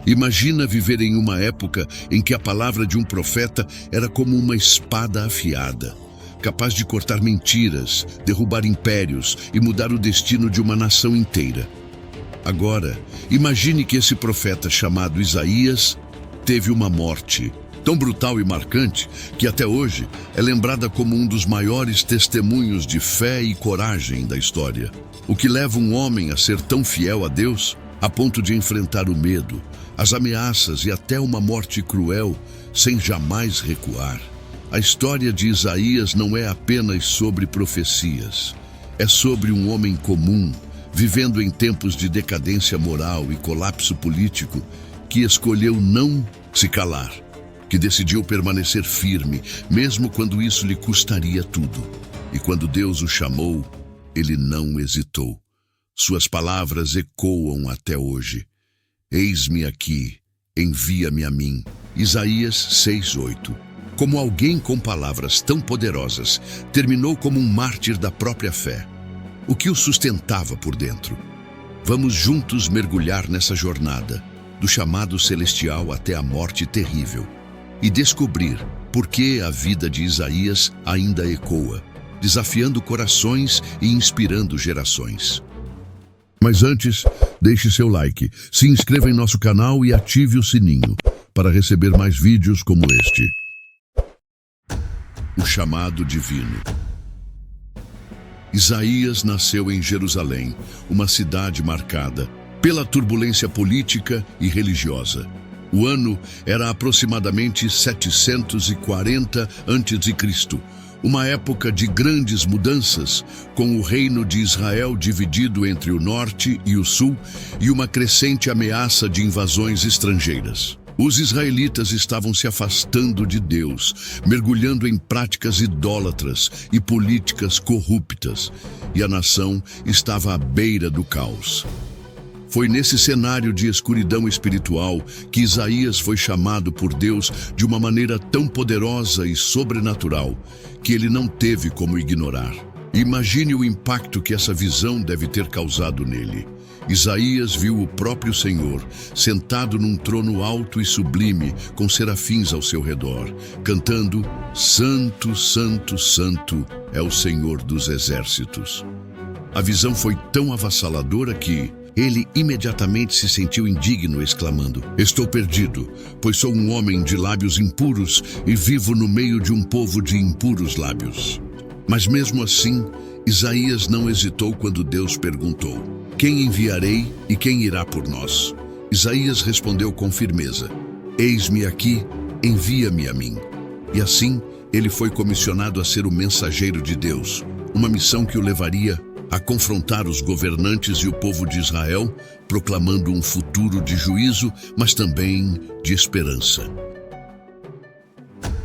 Imagina viver em uma época em que a palavra de um profeta era como uma espada afiada, capaz de cortar mentiras, derrubar impérios e mudar o destino de uma nação inteira. Agora, imagine que esse profeta chamado Isaías teve uma morte tão brutal e marcante que até hoje é lembrada como um dos maiores testemunhos de fé e coragem da história. O que leva um homem a ser tão fiel a Deus, a ponto de enfrentar o medo, as ameaças e até uma morte cruel, sem jamais recuar. A história de Isaías não é apenas sobre profecias. É sobre um homem comum, vivendo em tempos de decadência moral e colapso político, que escolheu não se calar, que decidiu permanecer firme, mesmo quando isso lhe custaria tudo. E quando Deus o chamou, ele não hesitou. Suas palavras ecoam até hoje. Eis-me aqui, envia-me a mim. Isaías 6:8. Como alguém com palavras tão poderosas, terminou como um mártir da própria fé. O que o sustentava por dentro? Vamos juntos mergulhar nessa jornada, do chamado celestial até a morte terrível, e descobrir por que a vida de Isaías ainda ecoa, desafiando corações e inspirando gerações. Mas antes, deixe seu like, se inscreva em nosso canal e ative o sininho para receber mais vídeos como este. O chamado divino. Isaías nasceu em Jerusalém, uma cidade marcada pela turbulência política e religiosa. O ano era aproximadamente 740 a.C., uma época de grandes mudanças, com o reino de Israel dividido entre o norte e o sul e uma crescente ameaça de invasões estrangeiras. Os israelitas estavam se afastando de Deus, mergulhando em práticas idólatras e políticas corruptas, e a nação estava à beira do caos. Foi nesse cenário de escuridão espiritual que Isaías foi chamado por Deus de uma maneira tão poderosa e sobrenatural que ele não teve como ignorar. Imagine o impacto que essa visão deve ter causado nele. Isaías viu o próprio Senhor sentado num trono alto e sublime, com serafins ao seu redor, cantando: Santo, Santo, Santo é o Senhor dos exércitos. A visão foi tão avassaladora que ele imediatamente se sentiu indigno, exclamando: Estou perdido, pois sou um homem de lábios impuros e vivo no meio de um povo de impuros lábios. Mas mesmo assim, Isaías não hesitou quando Deus perguntou: Quem enviarei e quem irá por nós? Isaías respondeu com firmeza: Eis-me aqui, envia-me a mim. E assim, ele foi comissionado a ser o mensageiro de Deus, uma missão que o levaria a confrontar os governantes e o povo de Israel, proclamando um futuro de juízo, mas também de esperança.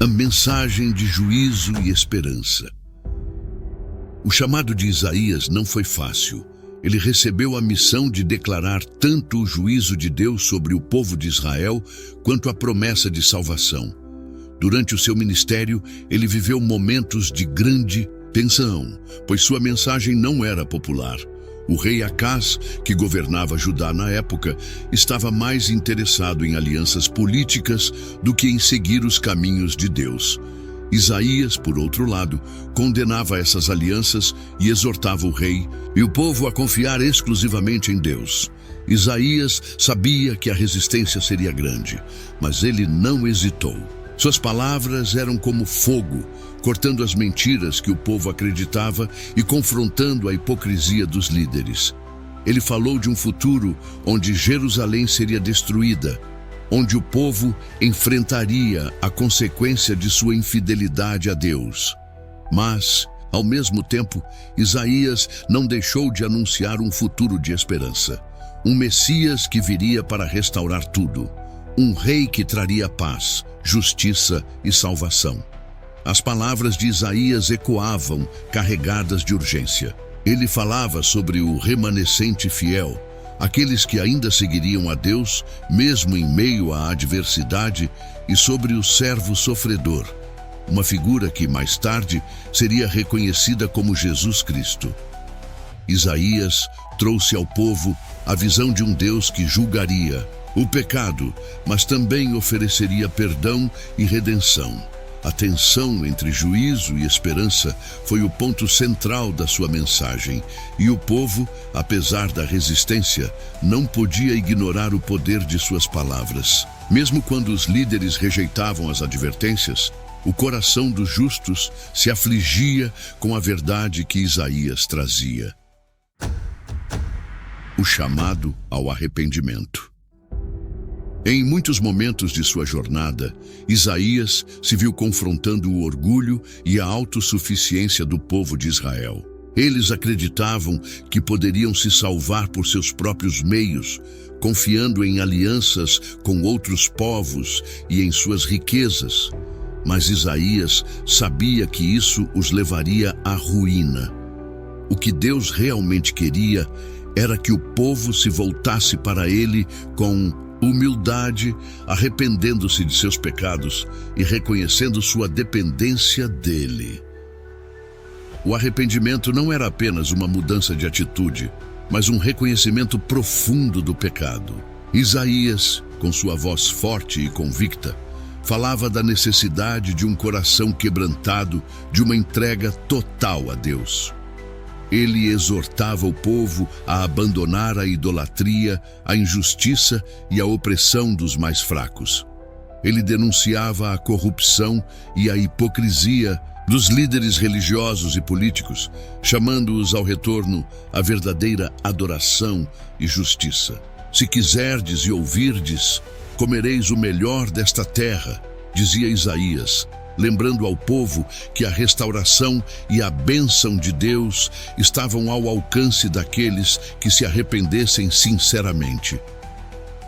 A mensagem de juízo e esperança. O chamado de Isaías não foi fácil. Ele recebeu a missão de declarar tanto o juízo de Deus sobre o povo de Israel, quanto a promessa de salvação. Durante o seu ministério, ele viveu momentos de grande tensão, pois sua mensagem não era popular. O rei Acaz, que governava Judá na época, estava mais interessado em alianças políticas do que em seguir os caminhos de Deus. Isaías, por outro lado, condenava essas alianças e exortava o rei e o povo a confiar exclusivamente em Deus. Isaías sabia que a resistência seria grande, mas ele não hesitou. Suas palavras eram como fogo, cortando as mentiras que o povo acreditava e confrontando a hipocrisia dos líderes. Ele falou de um futuro onde Jerusalém seria destruída, onde o povo enfrentaria a consequência de sua infidelidade a Deus. Mas, ao mesmo tempo, Isaías não deixou de anunciar um futuro de esperança. Um Messias que viria para restaurar tudo. Um rei que traria paz, justiça e salvação. As palavras de Isaías ecoavam, carregadas de urgência. Ele falava sobre o remanescente fiel, aqueles que ainda seguiriam a Deus, mesmo em meio à adversidade, e sobre o servo sofredor, uma figura que mais tarde seria reconhecida como Jesus Cristo. Isaías trouxe ao povo a visão de um Deus que julgaria, o pecado, mas também ofereceria perdão e redenção. A tensão entre juízo e esperança foi o ponto central da sua mensagem, e o povo, apesar da resistência, não podia ignorar o poder de suas palavras. Mesmo quando os líderes rejeitavam as advertências, o coração dos justos se afligia com a verdade que Isaías trazia. O chamado ao arrependimento. Em muitos momentos de sua jornada, Isaías se viu confrontando o orgulho e a autossuficiência do povo de Israel. Eles acreditavam que poderiam se salvar por seus próprios meios, confiando em alianças com outros povos e em suas riquezas. Mas Isaías sabia que isso os levaria à ruína. O que Deus realmente queria era que o povo se voltasse para ele com humildade, arrependendo-se de seus pecados e reconhecendo sua dependência dele. O arrependimento não era apenas uma mudança de atitude, mas um reconhecimento profundo do pecado. Isaías, com sua voz forte e convicta, falava da necessidade de um coração quebrantado, de uma entrega total a Deus. Ele exortava o povo a abandonar a idolatria, a injustiça e a opressão dos mais fracos. Ele denunciava a corrupção e a hipocrisia dos líderes religiosos e políticos, chamando-os ao retorno à verdadeira adoração e justiça. Se quiserdes e ouvirdes, comereis o melhor desta terra, dizia Isaías, lembrando ao povo que a restauração e a bênção de Deus estavam ao alcance daqueles que se arrependessem sinceramente.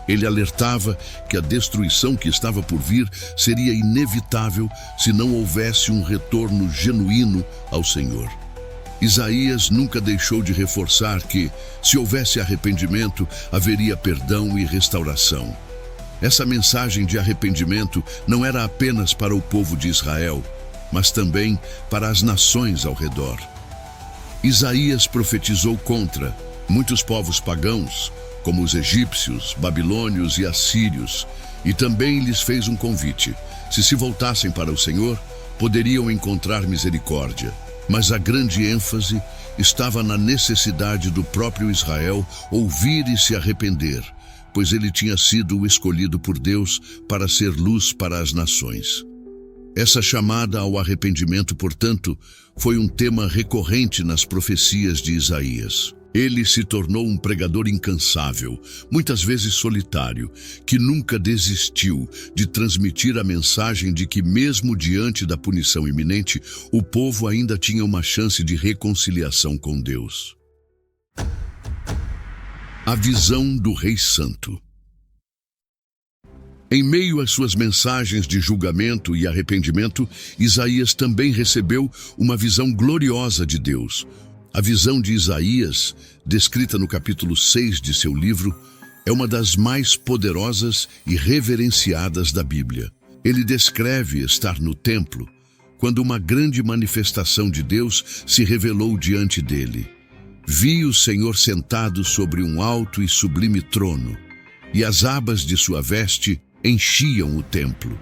Ele alertava que a destruição que estava por vir seria inevitável se não houvesse um retorno genuíno ao Senhor. Isaías nunca deixou de reforçar que, se houvesse arrependimento, haveria perdão e restauração. Essa mensagem de arrependimento não era apenas para o povo de Israel, mas também para as nações ao redor. Isaías profetizou contra muitos povos pagãos, como os egípcios, babilônios e assírios, e também lhes fez um convite. Se voltassem para o Senhor, poderiam encontrar misericórdia. Mas a grande ênfase estava na necessidade do próprio Israel ouvir e se arrepender, pois ele tinha sido o escolhido por Deus para ser luz para as nações. Essa chamada ao arrependimento, portanto, foi um tema recorrente nas profecias de Isaías. Ele se tornou um pregador incansável, muitas vezes solitário, que nunca desistiu de transmitir a mensagem de que, mesmo diante da punição iminente, o povo ainda tinha uma chance de reconciliação com Deus. A visão do Rei Santo. Em meio às suas mensagens de julgamento e arrependimento, Isaías também recebeu uma visão gloriosa de Deus. A visão de Isaías, descrita no capítulo 6 de seu livro, é uma das mais poderosas e reverenciadas da Bíblia. Ele descreve estar no templo, quando uma grande manifestação de Deus se revelou diante dele. Vi o Senhor sentado sobre um alto e sublime trono, e as abas de sua veste enchiam o templo.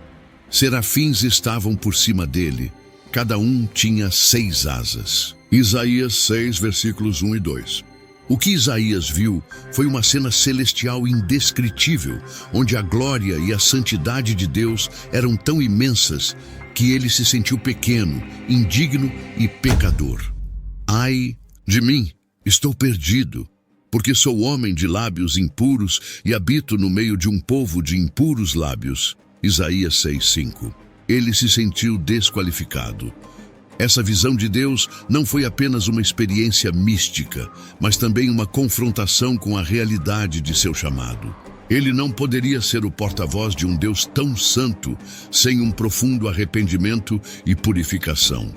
Serafins estavam por cima dele, cada um tinha 6 asas. Isaías 6, versículos 1 e 2. O que Isaías viu foi uma cena celestial indescritível, onde a glória e a santidade de Deus eram tão imensas que ele se sentiu pequeno, indigno e pecador. Ai de mim, estou perdido, porque sou homem de lábios impuros e habito no meio de um povo de impuros lábios. Isaías 6:5. Ele se sentiu desqualificado. Essa visão de Deus não foi apenas uma experiência mística, mas também uma confrontação com a realidade de seu chamado. Ele não poderia ser o porta-voz de um Deus tão santo sem um profundo arrependimento e purificação.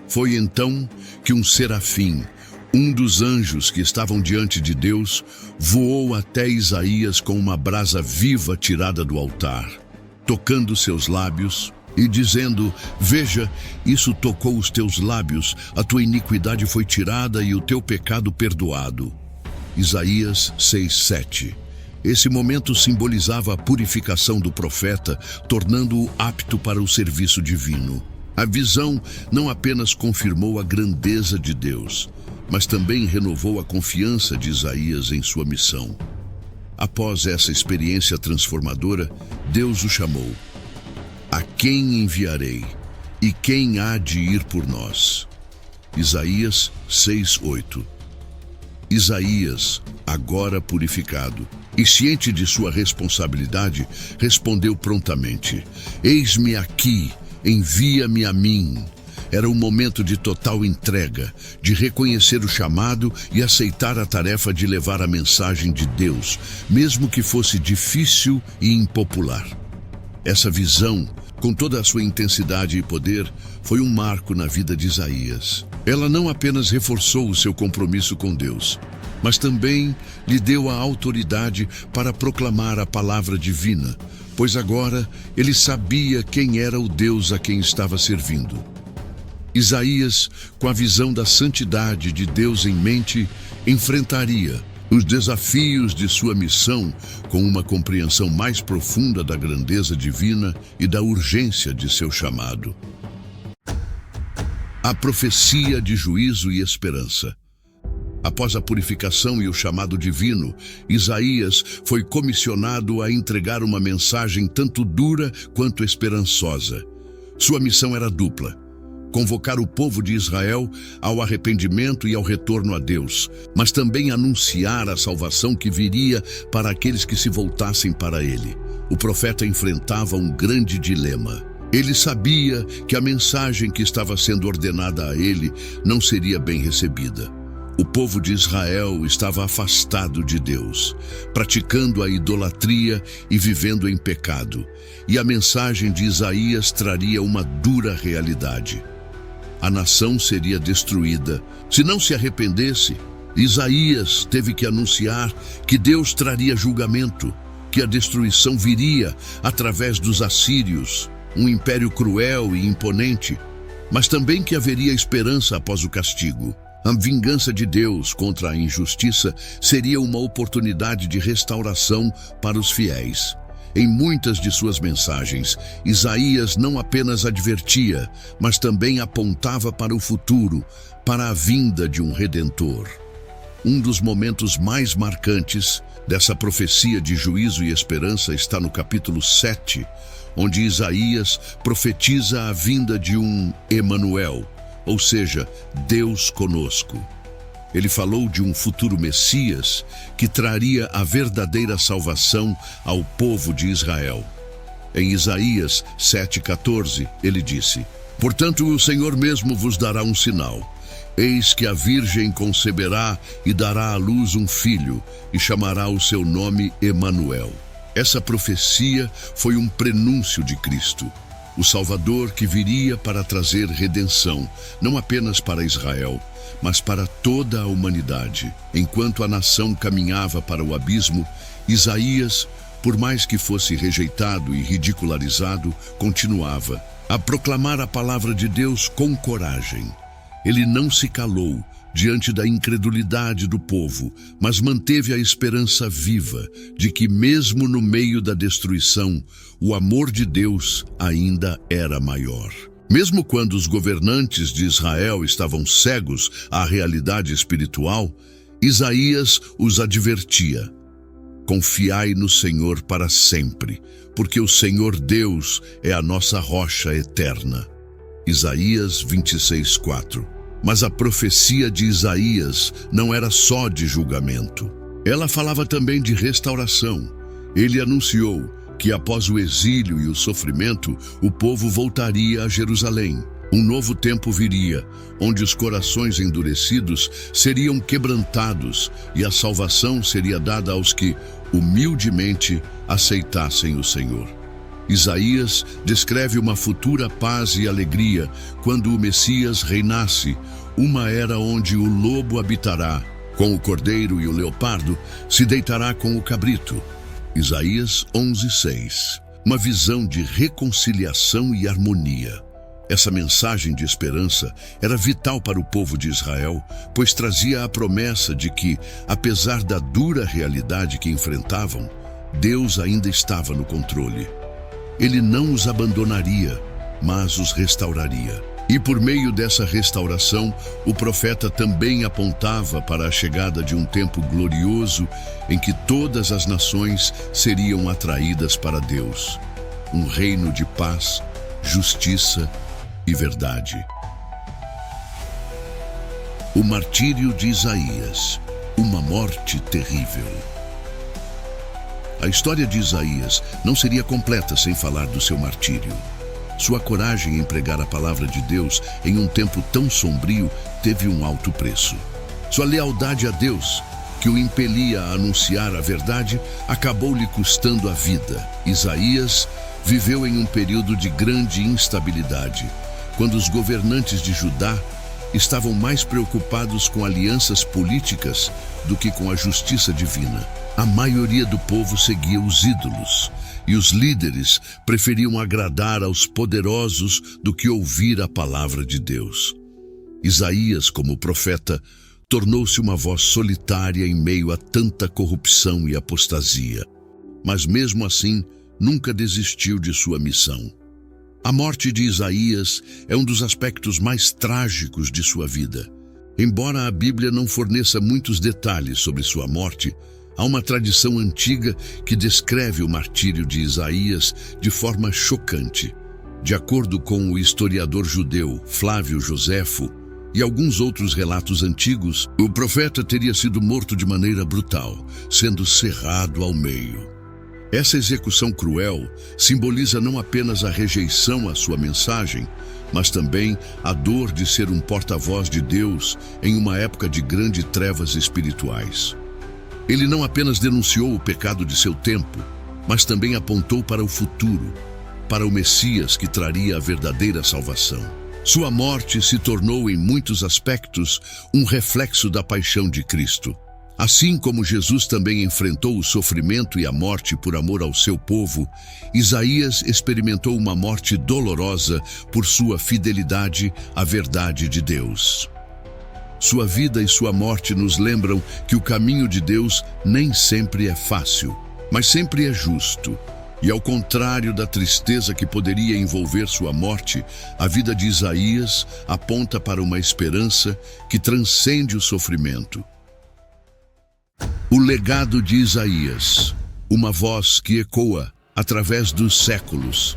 Foi então que um serafim, um dos anjos que estavam diante de Deus, voou até Isaías com uma brasa viva tirada do altar, tocando seus lábios e dizendo: veja, isso tocou os teus lábios, a tua iniquidade foi tirada e o teu pecado perdoado. Isaías 6:7. Esse momento simbolizava a purificação do profeta, tornando-o apto para o serviço divino. A visão não apenas confirmou a grandeza de Deus, mas também renovou a confiança de Isaías em sua missão. Após essa experiência transformadora, Deus o chamou. A quem enviarei? E quem há de ir por nós? Isaías 6:8. Isaías, agora purificado e ciente de sua responsabilidade, respondeu prontamente: Eis-me aqui, envia-me a mim. Era um momento de total entrega, de reconhecer o chamado e aceitar a tarefa de levar a mensagem de Deus, mesmo que fosse difícil e impopular. Essa visão, com toda a sua intensidade e poder, foi um marco na vida de Isaías. Ela não apenas reforçou o seu compromisso com Deus, mas também lhe deu a autoridade para proclamar a palavra divina, pois agora ele sabia quem era o Deus a quem estava servindo. Isaías, com a visão da santidade de Deus em mente, enfrentaria os desafios de sua missão com uma compreensão mais profunda da grandeza divina e da urgência de seu chamado. A profecia de juízo e esperança. Após a purificação e o chamado divino, Isaías foi comissionado a entregar uma mensagem tanto dura quanto esperançosa. Sua missão era dupla: convocar o povo de Israel ao arrependimento e ao retorno a Deus, mas também anunciar a salvação que viria para aqueles que se voltassem para ele. O profeta enfrentava um grande dilema. Ele sabia que a mensagem que estava sendo ordenada a ele não seria bem recebida. O povo de Israel estava afastado de Deus, praticando a idolatria e vivendo em pecado, e a mensagem de Isaías traria uma dura realidade. A nação seria destruída se não se arrependesse. Isaías teve que anunciar que Deus traria julgamento, que a destruição viria através dos assírios, um império cruel e imponente, mas também que haveria esperança após o castigo. A vingança de Deus contra a injustiça seria uma oportunidade de restauração para os fiéis. Em muitas de suas mensagens, Isaías não apenas advertia, mas também apontava para o futuro, para a vinda de um Redentor. Um dos momentos mais marcantes dessa profecia de juízo e esperança está no capítulo 7, onde Isaías profetiza a vinda de um Emanuel, ou seja, Deus conosco. Ele falou de um futuro Messias que traria a verdadeira salvação ao povo de Israel. Em Isaías 7,14, ele disse: Portanto, o Senhor mesmo vos dará um sinal. Eis que a Virgem conceberá e dará à luz um filho, e chamará o seu nome Emanuel. Essa profecia foi um prenúncio de Cristo, o Salvador que viria para trazer redenção, não apenas para Israel, mas para toda a humanidade. Enquanto a nação caminhava para o abismo, Isaías, por mais que fosse rejeitado e ridicularizado, continuava a proclamar a palavra de Deus com coragem. Ele não se calou diante da incredulidade do povo, mas manteve a esperança viva de que, mesmo no meio da destruição, o amor de Deus ainda era maior. Mesmo quando os governantes de Israel estavam cegos à realidade espiritual, Isaías os advertia: Confiai no Senhor para sempre, porque o Senhor Deus é a nossa rocha eterna. Isaías 26:4. Mas a profecia de Isaías não era só de julgamento. Ela falava também de restauração. Ele anunciou que após o exílio e o sofrimento, o povo voltaria a Jerusalém. Um novo tempo viria, onde os corações endurecidos seriam quebrantados e a salvação seria dada aos que, humildemente, aceitassem o Senhor. Isaías descreve uma futura paz e alegria quando o Messias reinasse, uma era onde o lobo habitará, com o cordeiro, e o leopardo se deitará com o cabrito. Isaías 11:6. Uma visão de reconciliação e harmonia. Essa mensagem de esperança era vital para o povo de Israel, pois trazia a promessa de que, apesar da dura realidade que enfrentavam, Deus ainda estava no controle. Ele não os abandonaria, mas os restauraria. E por meio dessa restauração, o profeta também apontava para a chegada de um tempo glorioso em que todas as nações seriam atraídas para Deus. Um reino de paz, justiça e verdade. O martírio de Isaías, uma morte terrível. A história de Isaías não seria completa sem falar do seu martírio. Sua coragem em pregar a palavra de Deus em um tempo tão sombrio teve um alto preço. Sua lealdade a Deus, que o impelia a anunciar a verdade, acabou lhe custando a vida. Isaías viveu em um período de grande instabilidade, quando os governantes de Judá estavam mais preocupados com alianças políticas do que com a justiça divina. A maioria do povo seguia os ídolos, e os líderes preferiam agradar aos poderosos do que ouvir a palavra de Deus. Isaías, como profeta, tornou-se uma voz solitária em meio a tanta corrupção e apostasia. Mas mesmo assim, nunca desistiu de sua missão. A morte de Isaías é um dos aspectos mais trágicos de sua vida. Embora a Bíblia não forneça muitos detalhes sobre sua morte, há uma tradição antiga que descreve o martírio de Isaías de forma chocante. De acordo com o historiador judeu Flávio Joséfo e alguns outros relatos antigos, o profeta teria sido morto de maneira brutal, sendo cerrado ao meio. Essa execução cruel simboliza não apenas a rejeição à sua mensagem, mas também a dor de ser um porta-voz de Deus em uma época de grandes trevas espirituais. Ele não apenas denunciou o pecado de seu tempo, mas também apontou para o futuro, para o Messias que traria a verdadeira salvação. Sua morte se tornou, em muitos aspectos, um reflexo da paixão de Cristo. Assim como Jesus também enfrentou o sofrimento e a morte por amor ao seu povo, Isaías experimentou uma morte dolorosa por sua fidelidade à verdade de Deus. Sua vida e sua morte nos lembram que o caminho de Deus nem sempre é fácil, mas sempre é justo. E ao contrário da tristeza que poderia envolver sua morte, a vida de Isaías aponta para uma esperança que transcende o sofrimento. O legado de Isaías, uma voz que ecoa através dos séculos.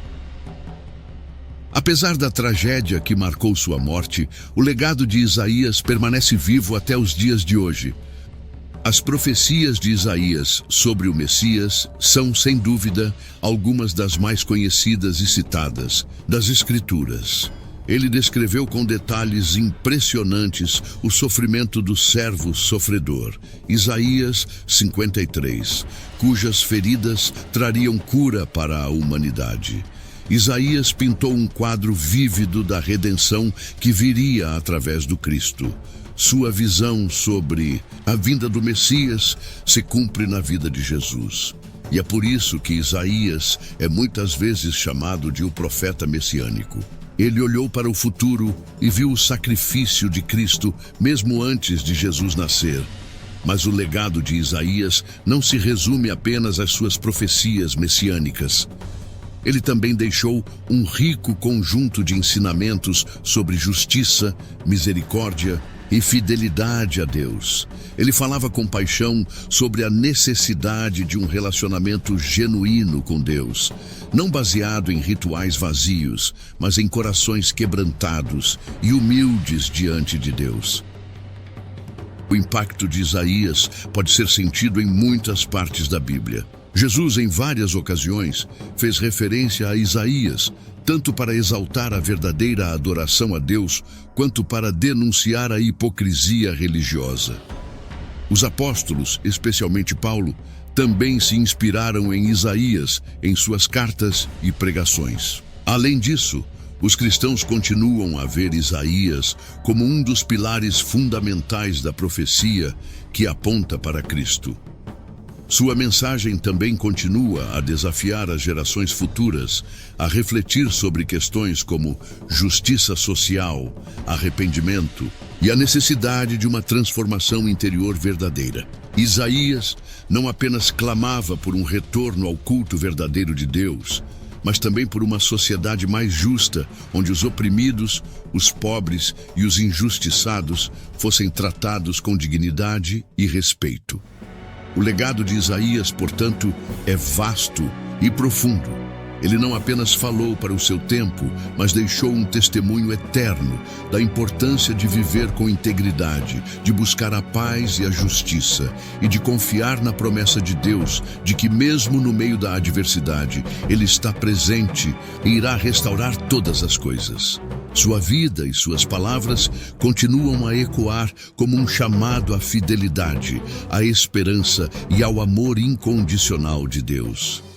Apesar da tragédia que marcou sua morte, o legado de Isaías permanece vivo até os dias de hoje. As profecias de Isaías sobre o Messias são, sem dúvida, algumas das mais conhecidas e citadas das Escrituras. Ele descreveu com detalhes impressionantes o sofrimento do servo sofredor, Isaías 53, cujas feridas trariam cura para a humanidade. Isaías pintou um quadro vívido da redenção que viria através do Cristo. Sua visão sobre a vinda do Messias se cumpre na vida de Jesus. E é por isso que Isaías é muitas vezes chamado de o profeta messiânico. Ele olhou para o futuro e viu o sacrifício de Cristo mesmo antes de Jesus nascer. Mas o legado de Isaías não se resume apenas às suas profecias messiânicas. Ele também deixou um rico conjunto de ensinamentos sobre justiça, misericórdia e fidelidade a Deus. Ele falava com paixão sobre a necessidade de um relacionamento genuíno com Deus, não baseado em rituais vazios, mas em corações quebrantados e humildes diante de Deus. O impacto de Isaías pode ser sentido em muitas partes da Bíblia. Jesus, em várias ocasiões, fez referência a Isaías, tanto para exaltar a verdadeira adoração a Deus, quanto para denunciar a hipocrisia religiosa. Os apóstolos, especialmente Paulo, também se inspiraram em Isaías em suas cartas e pregações. Além disso, os cristãos continuam a ver Isaías como um dos pilares fundamentais da profecia que aponta para Cristo. Sua mensagem também continua a desafiar as gerações futuras a refletir sobre questões como justiça social, arrependimento e a necessidade de uma transformação interior verdadeira. Isaías não apenas clamava por um retorno ao culto verdadeiro de Deus, mas também por uma sociedade mais justa, onde os oprimidos, os pobres e os injustiçados fossem tratados com dignidade e respeito. O legado de Isaías, portanto, é vasto e profundo. Ele não apenas falou para o seu tempo, mas deixou um testemunho eterno da importância de viver com integridade, de buscar a paz e a justiça e de confiar na promessa de Deus de que mesmo no meio da adversidade, Ele está presente e irá restaurar todas as coisas. Sua vida e suas palavras continuam a ecoar como um chamado à fidelidade, à esperança e ao amor incondicional de Deus.